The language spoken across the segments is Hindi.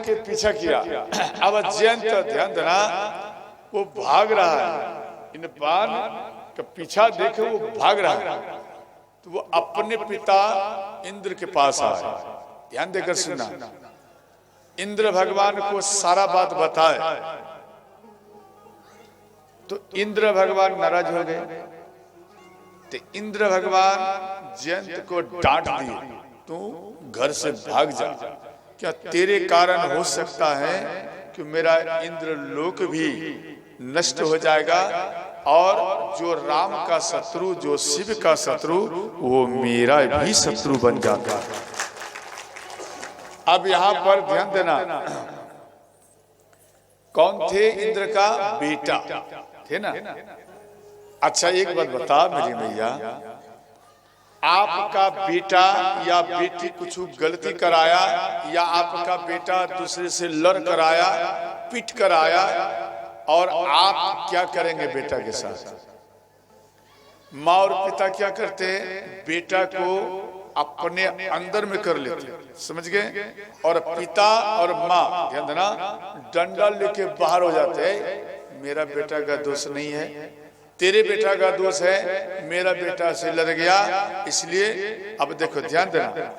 के पीछा किया। अब जयंत ध्यान देना, वो भाग रहा है, इन बाण का पीछा देखे वो भाग रहा है, तो वो अपने पिता इंद्र के पास आए। ध्यान देकर सुनना, इंद्र भगवान को सारा बात बताए तो इंद्र भगवान नाराज हो गए। तो इंद्र भगवान जयंत को डांट दिए, तू घर से भाग जा, क्या तेरे कारण हो सकता है कि मेरा इंद्र लोक भी नष्ट हो जाएगा और जो राम का शत्रु, जो शिव का शत्रु, वो मेरा भी शत्रु बन जाता। अब यहां पर ध्यान देना, कौन थे? इंद्र का बेटा थे ना। अच्छा एक बात बता मेरी मैया, आपका बेटा या बेटी कुछ गलती कराया या आपका बेटा दूसरे से लड़ कराया, पीट कराया, और आप क्या करेंगे बेटा के साथ? माँ और पिता क्या करते हैं? बेटा को अपने अंदर में कर लेते, समझ गए? और पिता और माँ ध्यान देना डंडा लेके बाहर हो जाते हैं। मेरा बेटा का दोष नहीं है, तेरे बेटा का दोष है, मेरा बेटा से लड़ गया इसलिए। अब देखो ध्यान देना,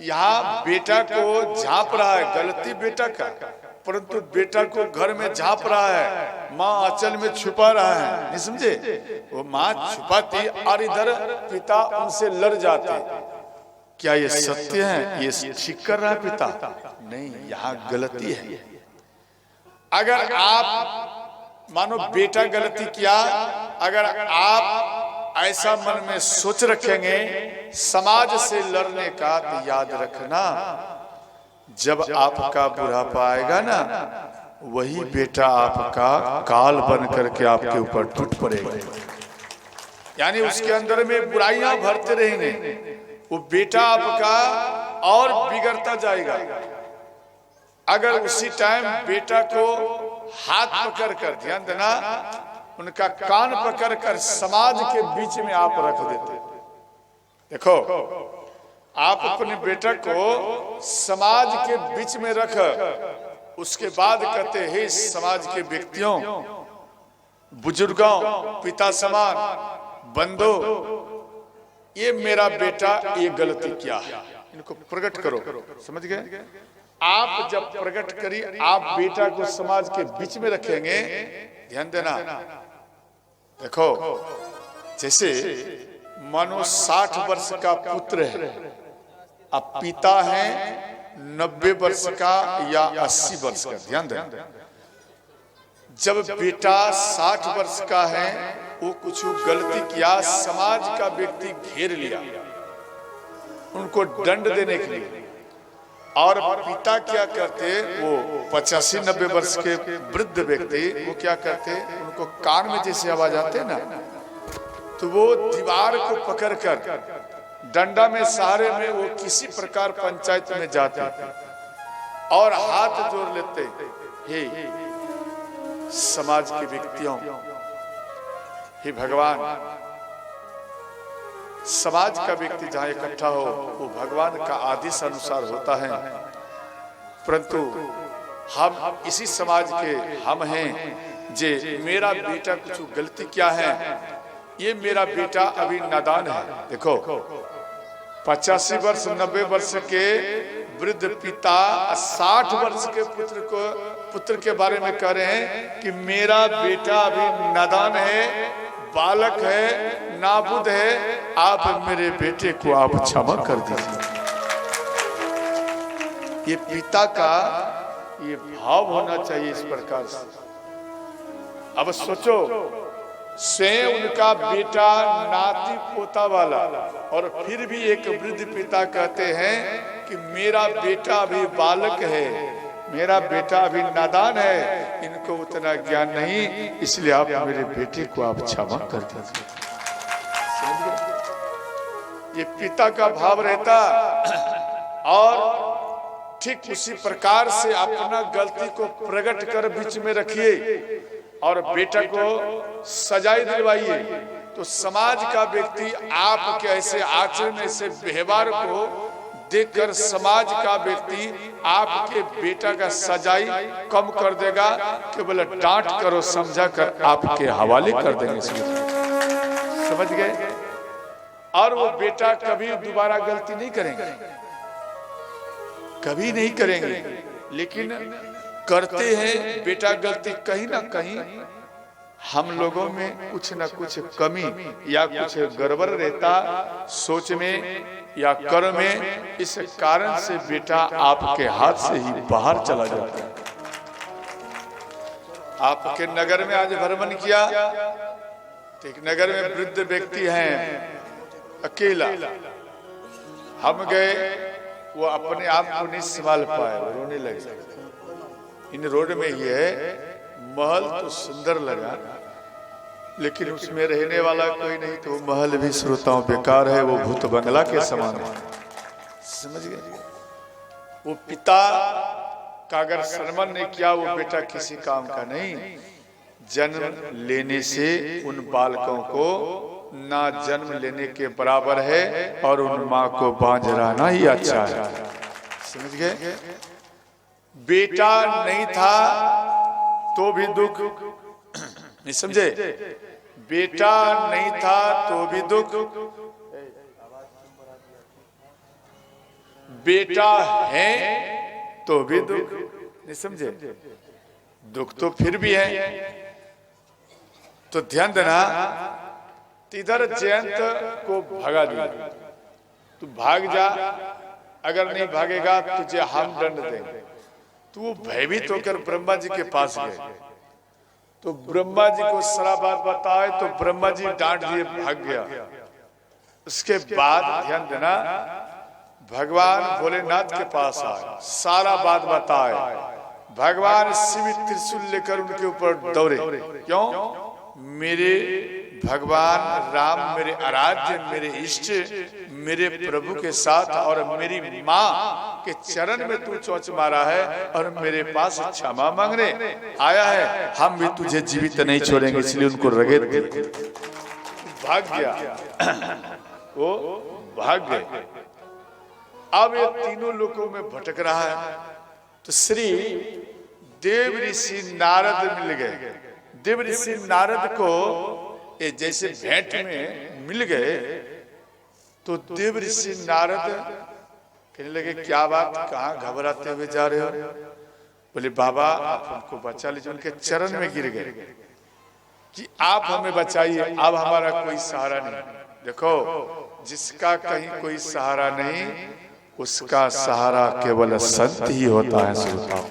यहाँ बेटा को झांप रहा है, गलती बेटा का, परंतु बेटा को घर में झांप रहा है, माँ आंचल में छुपा रहा है, नहीं समझे? वो माँ छुपाती और इधर पिता उनसे लड़ जाते। क्या ये सत्य है? ये ठीक कर रहा है पिता? नहीं, यहाँ गलती है। अगर आप मानो बेटा गलती किया, अगर आप ऐसा मन में सोच रखेंगे समाज से लड़ने का, तो याद रखना जब आपका बुढ़ापा आएगा ना, वही बेटा आपका काल बन करके आपके ऊपर टूट पड़ेगा। यानी उसके अंदर में बुराइयां भरते रहेंगे, वो बेटा आपका और बिगड़ता जाएगा। अगर उसी टाइम बेटा को हाथ पकड़कर, ध्यान देना, उनका कान पकड़कर समाज के बीच में आप रख देते। देखो, आप अपने बेटा को समाज के बीच में रख, उसके बाद कहते हैं समाज के व्यक्तियों, बुजुर्गों, पिता समान, बंधु, ये मेरा बेटा ये गलती किया है, इनको प्रकट करो। समझ गए? आप जब प्रकट करी, आप बेटा को समाज के बीच में रखेंगे। ध्यान देना, देखो जैसे मानो 60 वर्ष का पुत्र है, अब पिता है 90 वर्ष का या 80 वर्ष का। ध्यान देना, जब बेटा 60 वर्ष का है, वो कुछ गलती किया, समाज का व्यक्ति घेर लिया उनको दंड देने के लिए, और पिता क्या करते, वो 85-90 वर्ष के वृद्ध व्यक्ति, वो क्या करते, उनको कान में जैसे आवाज आते ना, तो वो दीवार को पकड़कर डंडा में सहारे में वो किसी प्रकार पंचायत में जाते और हाथ जोड़ लेते, हे समाज के व्यक्तियों, हे भगवान, समाज का व्यक्ति जहां इकट्ठा हो वो भगवान का आदेश अनुसार होता है, परंतु हम इसी समाज के हम हैं जे मेरा बेटा कुछ गलती क्या है, ये मेरा बेटा अभी नादान है। देखो 85 वर्ष 90 वर्ष के वृद्ध पिता 60 वर्ष के पुत्र के बारे में कह रहे हैं कि मेरा बेटा अभी नादान है, बालक है, नाबुद है, आप मेरे बेटे को आप क्षमा कर दीजिए। ये पिता का ये भाव होना चाहिए इस प्रकार से। अब सोचो, स्वयं उनका बेटा नाती पोता वाला, और फिर भी एक वृद्ध पिता कहते हैं कि मेरा बेटा अभी बालक है, मेरा बेटा अभी नादान है, इनको उतना ज्ञान नहीं, इसलिए आप मेरे बेटे को आप क्षमा कर दीजिए। ये पिता का भाव रहता। और ठीक उसी प्रकार से अपना गलती को प्रकट कर बीच में रखिए और बेटा को सजाई दिलवाइए, तो समाज का व्यक्ति आपके ऐसे आचरण, ऐसे व्यवहार को देखकर समाज का व्यक्ति आपके बेटा का सजाई कम कर देगा, केवल डांट कर और समझा कर आपके हवाले कर देंगे। समझ गए? और वो बेटा कभी दोबारा गलती नहीं करेंगे, कभी नहीं करेंगे। लेकिन करते हैं बेटा गलती, कहीं ना कहीं हम लोगों में कुछ ना कुछ कमी या कुछ गड़बड़ रहता सोच में या कर्म में, इस कारण से बेटा आपके हाथ से ही बाहर चला जाता है। आपके नगर में आज भ्रमण किया तो एक नगर में वृद्ध व्यक्ति हैं, अकेला। हम गए, वो अपने आप को नहीं संभाल पाए, वो रोने लगे। इन रोड में ही है, महल तो सुंदर लगा लेकिन उसमें रहने वाला कोई नहीं, तो महल भी श्रोताओं बेकार है, वो भूत बंगला के समान है। समझ गए? वो पिता का अगर सम्मान नहीं किया, वो बेटा किसी काम का नहीं। जन्म लेने से उन बालकों को ना जन्म लेने के बराबर है, और उन माँ को बांझ रहना ही अच्छा है। समझ गए? बेटा नहीं था तो भी दुख नहीं, समझे? बेटा नहीं था तो भी दुख, बेटा है तो भी दुख नहीं, समझे? दुख तो फिर भी है। तो ध्यान देना, इधर जयंत को भगा दिया, तू भाग जा, अगर नहीं भागेगा तुझे हम दंड देंगे। तो वो भयभीत होकर ब्रह्मा जी के पास गए, तो ब्रह्मा जी को सारा बात बताए तो ब्रह्मा जी डांट दिए, भाग गया। उसके बाद ध्यान देना, भगवान भोलेनाथ के पास आए, सारा बात बताए। भगवान शिव त्रिशूल लेकर उनके ऊपर दौड़े। क्यों? मेरे भगवान राम मेरे आराध्य, मेरे इष्ट, मेरे प्रभु के साथ और मेरी माँ के चरण में तू चोंच मारा है और मेरे पास क्षमा मांगने आया है। हम भी तुझे जीवित नहीं छोड़ेंगे, इसलिए उनको रगेत दिए। भाग गया, वो भाग गए। अब ये तीनों लोकों में भटक रहा है। तो श्री देव ऋषि नारद मिल गए। देव ऋषि नारद को ये जैसे भेंट में मिल गए, तो देव ऋषि नारद कहने लगे, क्या बात, कहाँ घबराते हुए जा रहे हो? बोले बाबा आप हमको बचा लीजिए। उनके चरण में गिर गए कि आप हमें बचाइए, अब हमारा कोई सहारा नहीं। देखो, जिसका कहीं कोई सहारा नहीं, उसका सहारा केवल संत ही होता है। श्रोताओ,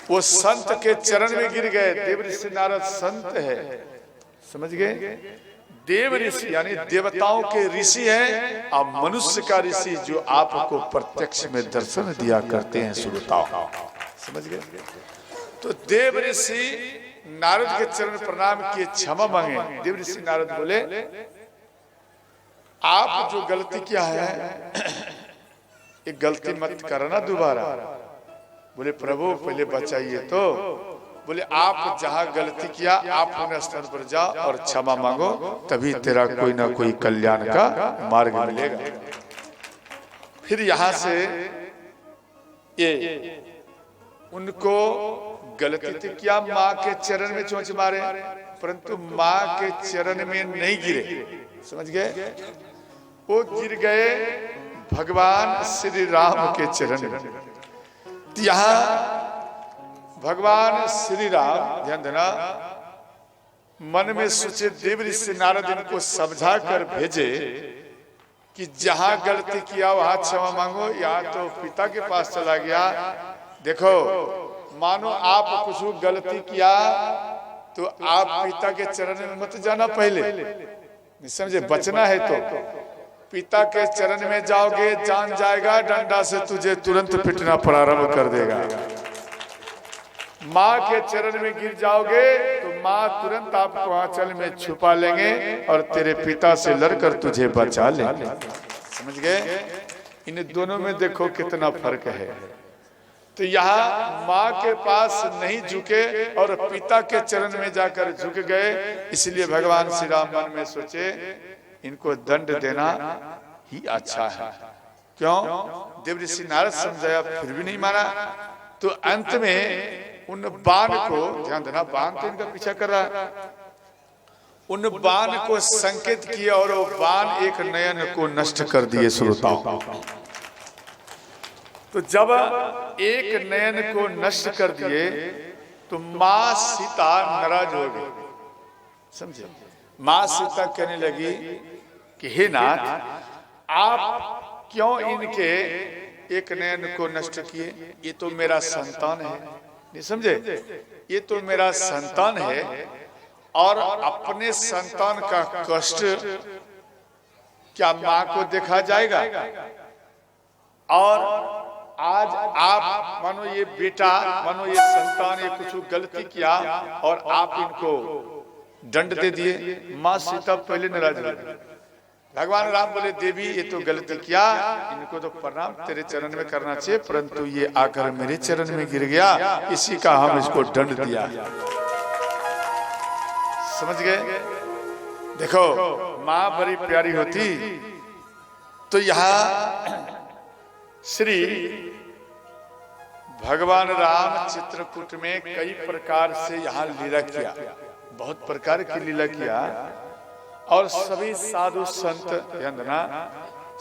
वो संत के चरण में गिर गए। देव ऋषि नारद संत है, समझ गए? देव ऋषि यानी देवताओं के ऋषि हैं, और मनुष्य का ऋषि जो आपको प्रत्यक्ष में दर्शन दिया करते हैं। श्रोताओ, समझ गए? तो देव ऋषि नारद के चरण प्रणाम किए, क्षमा मांगे। देव ऋषि नारद बोले, आप जो गलती किया है ये गलती मत करना दोबारा। बोले प्रभु पहले बचाइए। तो बोले आप जहां गलती किया आप उन स्थान पर जाओ और क्षमा मांगो, तभी तेरा कोई ना कोई कल्याण का मार्ग मिलेगा। फिर यहां से ये उनको गलती तो किया, माँ के चरण में चोंच मारे, परंतु माँ के चरण में नहीं गिरे। समझ गए? वो गिर गए भगवान श्री राम के चरण में। यहाँ भगवान श्री राम, ध्यान देना, मन में सोचे, देव ऋषि नारद इनको समझा कर भेजे कि जहां गलती किया वहां क्षमा मांगो, या तो पिता के पास चला गया। देखो, मानो आप कुछ गलती किया तो आप पिता के चरण में मत जाना, पहले समझे, बचना है तो पिता के चरण में जाओगे, जान जाएगा डंडा से तुझे तुरंत पिटना प्रारंभ कर देगा। माँ के चरण में गिर जाओगे तो माँ तुरंत आपको आंचल में छुपा लेंगे और तेरे पिता से लड़कर तुझे बचा लेंगे। समझ गए? इन दोनों में देखो कितना फर्क है। तो यहाँ माँ के पास नहीं झुके और पिता के चरण में जाकर झुक गए, इसलिए भगवान श्री राम मन में सोचे इनको दंड देना ही अच्छा है। क्यों? देवऋषि नारद समझाया, फिर भी नहीं माना। तो अंत में उन बाण को, ध्यान देना, बाण तो इनका पीछा कर रहा है, उन बाण को संकेत किया और वो बाण एक नयन को नष्ट कर दिए। श्रोताओं, तो जब एक नयन को नष्ट कर दिए तो मां सीता नाराज हो गई। समझे? मां सीता कहने लगी कि हे नाथ, आप क्यों इनके एक नयन को नष्ट किए? ये तो मेरा संतान है। नहीं समझे? ये तो मेरा संतान है और अपने संतान का कष्ट क्या मां को देखा जाएगा? और आज आप मानो ये बेटा, मानो ये संतान, ये कुछ गलती किया और आप इनको दंड दे दिए। मां सीता पहले नाराज हो गई। भगवान राम बोले, देवी ये तो गलती किया, इनको तो प्रणाम तेरे चरण में करना चाहिए, परंतु ये आकर मेरे चरण में गिर गया, इसी का हम इसको दंड दिया। समझ गए? देखो, मां बड़ी प्यारी होती। तो यहाँ श्री भगवान राम चित्रकूट में कई प्रकार से यहाँ लीला किया, बहुत प्रकार की लीला किया। और सभी साधु संत, ध्यान देना,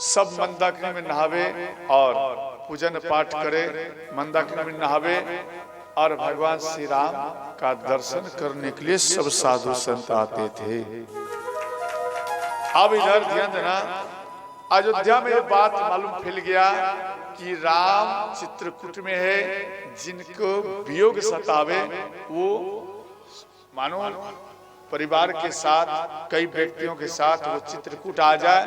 सब मंदाकिनी में नहावे और पूजन पाठ करे, मंदाकिनी में नहावे और भगवान श्री राम का दर्शन करने के लिए सब साधु संत आते थे। अब इधर ध्यान देना, अयोध्या में ये बात मालूम फैल गया कि राम चित्रकूट में है, जिनको वियोग सतावे वो मानो परिवार के साथ, कई व्यक्तियों के साथ वो चित्रकूट आ जाए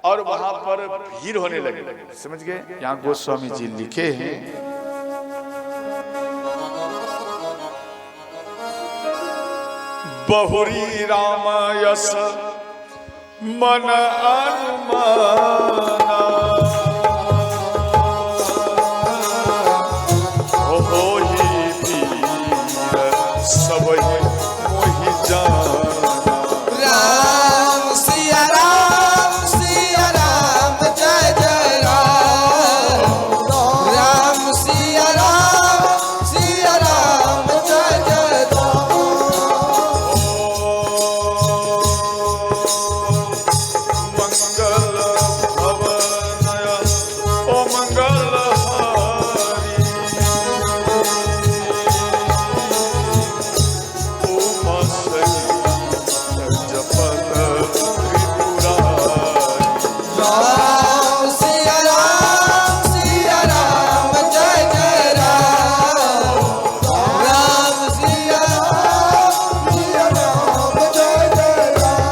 और वहां पर भीड़ होने लगे। समझ गए? यहाँ गोस्वामी जी लिखे हैं, बहुरी राम यश मन अनुमाना, होहि वीर सबहि मोहि जाना। राम सिया राम जय जय राम, राम सिया राम जय जय राम। मंगल भवनय ओ मंगल हारी, उमा सहित जपत त्रिपुरारी। राम सिया राम जय जय राम, राम सिया राम जय जय राम।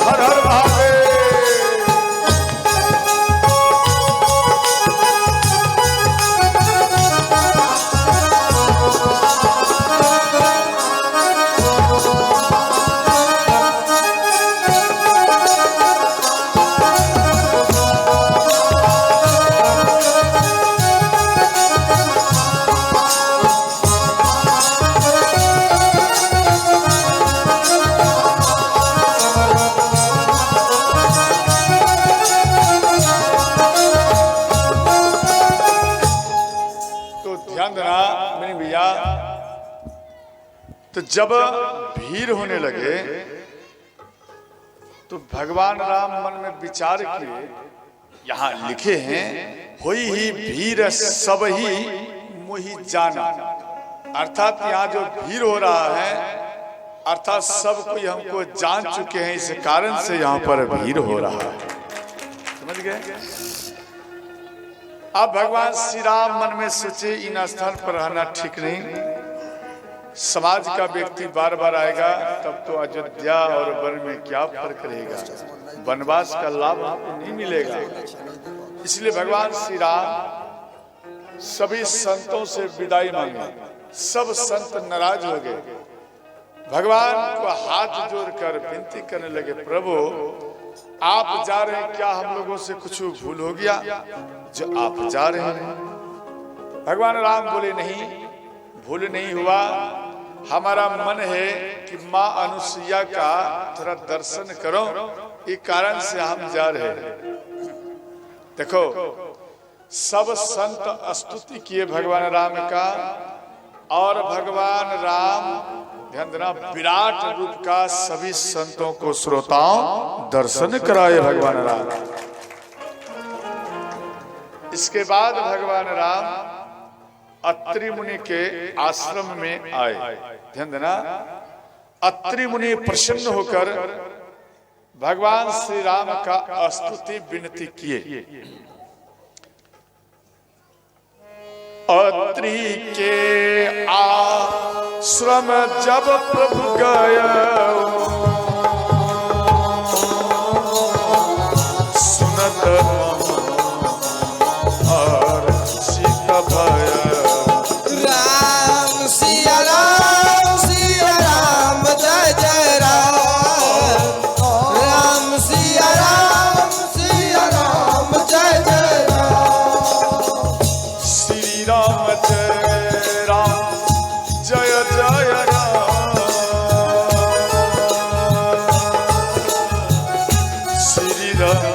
हर हर महादेव। तो ध्यान देना मेरे भैया, तो जब भीड़ होने लगे तो भगवान राम मन में विचार किए, यहाँ लिखे हैं, होई ही भीड़ सब ही मोहि जाना। अर्थात यहाँ जो भीड़ हो रहा है, अर्थात सब कोई हमको जान चुके हैं, इस कारण से यहाँ पर भीड़ हो रहा है। समझ गए? अब भगवान श्री राम मन में सोचे, इन स्थान पर रहना ठीक नहीं, समाज का व्यक्ति बार बार आएगा तब तो अयोध्या और वन में क्या फर्क रहेगा, वनवास का लाभ आपको नहीं मिलेगा। इसलिए भगवान श्री राम सभी संतों से विदाई मांगे। सब संत नाराज हो गए, भगवान को हाथ जोड़कर विनती करने लगे, प्रभु आप जा रहे हैं, क्या हम लोगों से कुछ भूल हो गया जो आप जा रहे हैं? भगवान राम बोले, नहीं, भूल नहीं हुआ, हमारा मन है कि माँ अनुसुईया का थोड़ा दर्शन करो, इस कारण से हम जा रहे हैं। देखो सब संत स्तुति किए भगवान राम का, और भगवान राम ध्यान देना विराट रूप का सभी संतों को श्रोताओं दर्शन कराए भगवान राम। इसके बाद भगवान राम अत्रि मुनि के आश्रम में आए। ध्यान देना, अत्रि मुनि प्रसन्न होकर भगवान श्री राम का स्तुति विनती किए। अत्रि के आश्रम जब प्रभु गए, सुनत और सीत भय। राम सिया राम जय जय राम। राम सिया राम जय जय राम। श्री राम जय राम जय जय राम। श्री राम